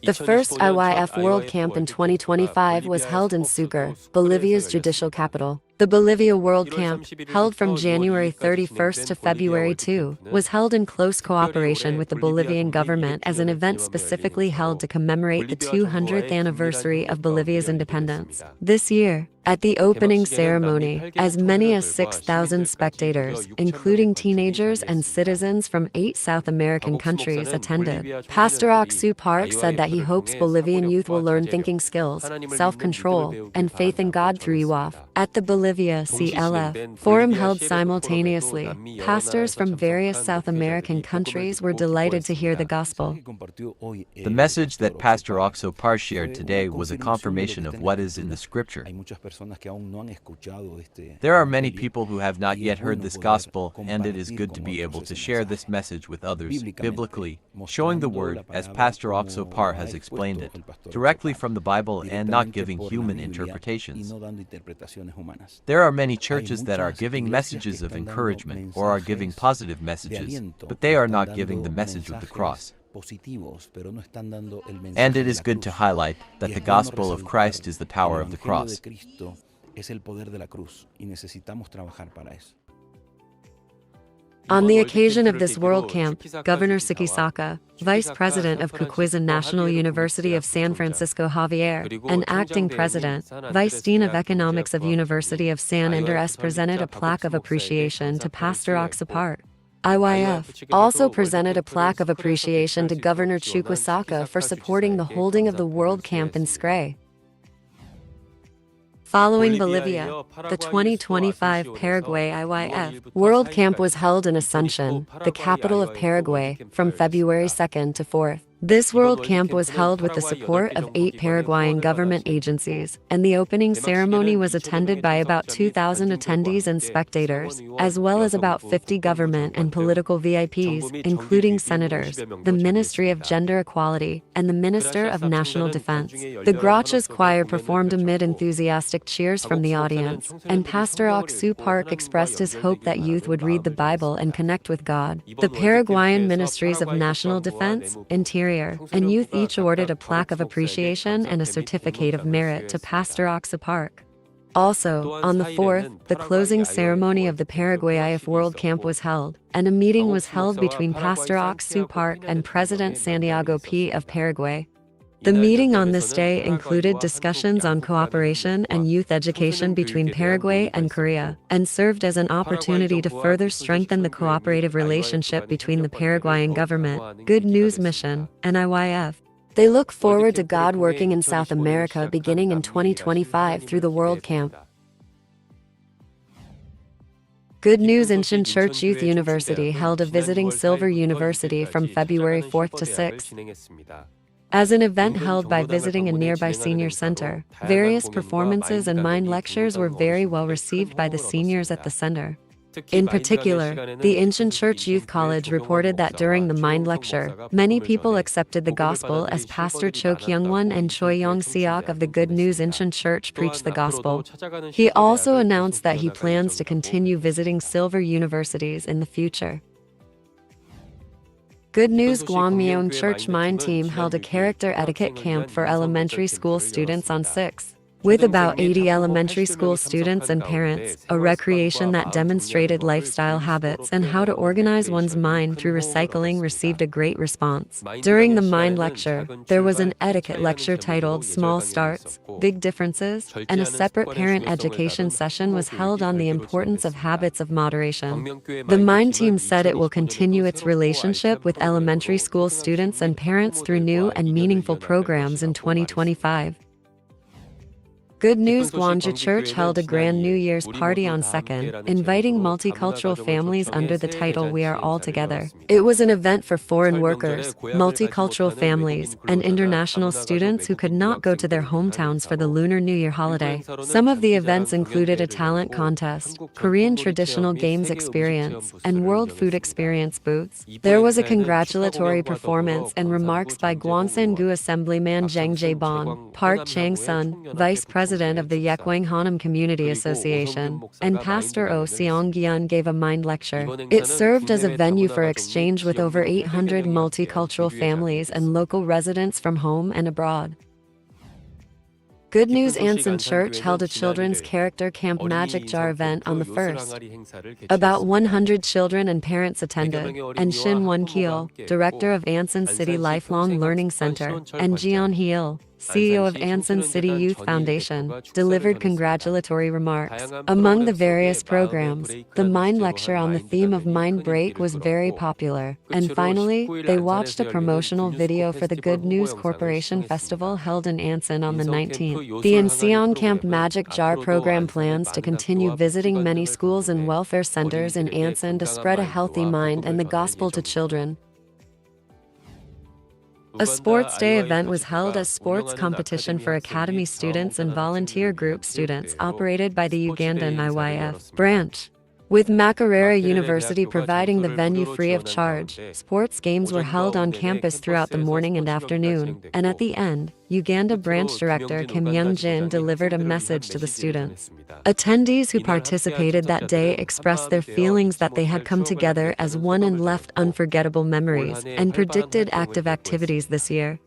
The first IYF World Camp in 2025 was held in Sucre, Bolivia's judicial capital. The Bolivia World Camp, held from January 31st to February 2, was held in close cooperation with the Bolivian government as an event specifically held to commemorate the 200th anniversary of Bolivia's independence. This year, at the opening ceremony, as many as 6,000 spectators, including teenagers and citizens from 8 South American countries, attended. Pastor Oxu Park said that he hopes Bolivian youth will learn thinking skills, self-control, and faith in God through UOF. At the Bolivia CLF forum held simultaneously, pastors from various South American countries were delighted to hear the gospel. The message that Pastor Oxo Par shared today was a confirmation of what is in the scripture. There are many people who have not yet heard this gospel, and it is good to be able to share this message with others, biblically, showing the word, as Pastor Oxo Par has explained it, directly from the Bible and not giving human interpretations. There are many churches that are giving messages of encouragement or are giving positive messages, but they are not giving the message of the cross. And it is good to highlight that the gospel of Christ is the power of the cross. On the occasion of this World Camp, Governor Sikisaka, Vice President of Kukwizan National University of San Francisco Javier, and Acting President, Vice Dean of Economics of University of San Andres presented a plaque of appreciation to Pastor Oxapart. IYF also presented a plaque of appreciation to Governor Chukwusaka for supporting the holding of the World Camp in Scray. Following Bolivia, the 2025 Paraguay IYF World Camp was held in Asunción, the capital of Paraguay, from February 2nd to 4th. This World Camp was held with the support of 8 Paraguayan government agencies, and the opening ceremony was attended by about 2,000 attendees and spectators, as well as about 50 government and political VIPs, including senators, the Ministry of Gender Equality, and the Minister of National Defense. The Grachas Choir performed amid enthusiastic cheers from the audience, and Pastor Oxu Park expressed his hope that youth would read the Bible and connect with God. The Paraguayan Ministries of National Defense, Interior, and Youth each awarded a plaque of appreciation and a certificate of merit to Pastor Oxa Park. Also, on the 4th, the closing ceremony of the Paraguay IF World Camp was held, and a meeting was held between Pastor Oxu Park and President Santiago P. of Paraguay. The meeting on this day included discussions on cooperation and youth education between Paraguay and Korea, and served as an opportunity to further strengthen the cooperative relationship between the Paraguayan government, Good News Mission, and IYF. They look forward to God working in South America beginning in 2025 through the World Camp. Good News Ancient Church Youth University held a Visiting Silver University from February 4th to 6th. As an event held by visiting a nearby senior center, various performances and mind lectures were very well received by the seniors at the center. In particular, the Ancient Church Youth College reported that during the mind lecture, many people accepted the gospel as Pastor Cho Kyung-won and Choi Young-seok of the Good News Ancient Church preached the gospel. He also announced that he plans to continue visiting silver universities in the future. Good News Gwangmyeong Church Mind Team held a character etiquette camp for elementary school students on 6th. With about 80 elementary school students and parents, a recreation that demonstrated lifestyle habits and how to organize one's mind through recycling received a great response. During the mind lecture, there was an etiquette lecture titled Small Starts, Big Differences, and a separate parent education session was held on the importance of habits of moderation. The Mind Team said it will continue its relationship with elementary school students and parents through new and meaningful programs in 2025. Good News Gwangju Church held a Grand New Year's party on 2nd, inviting multicultural families under the title We Are All Together. It was an event for foreign workers, multicultural families, and international students who could not go to their hometowns for the Lunar New Year holiday. Some of the events included a talent contest, Korean traditional games experience, and World Food Experience booths. There was a congratulatory performance and remarks by Gwansan-gu Assemblyman Jang Jae-bon, Park Chang-sun, Vice President president of the Yekwang Hanam Community Association, and Pastor O Seong-gyun gave a mind lecture. It served as a venue for exchange with over 800 multicultural families and local residents from home and abroad. Good News Anson Church held a children's character camp magic jar event on the 1st. About 100 children and parents attended, and Shin Won-kil, director of Anson City Lifelong Learning Center, and Jeon Hee-il, CEO of Anson City Youth Foundation, delivered congratulatory remarks. Among the various programs, the Mind Lecture on the theme of Mind Break was very popular. And finally, they watched a promotional video for the Good News Corporation Festival held in Anson on the 19th. The Inseong Camp Magic Jar program plans to continue visiting many schools and welfare centers in Anson to spread a healthy mind and the gospel to children. A sports day event was held as sports competition for academy students and volunteer group students operated by the Ugandan IYF branch. With Makerere University providing the venue free of charge, sports games were held on campus throughout the morning and afternoon, and at the end, Uganda branch director Kim Young-jin delivered a message to the students. Attendees who participated that day expressed their feelings that they had come together as one and left unforgettable memories, and predicted active activities this year.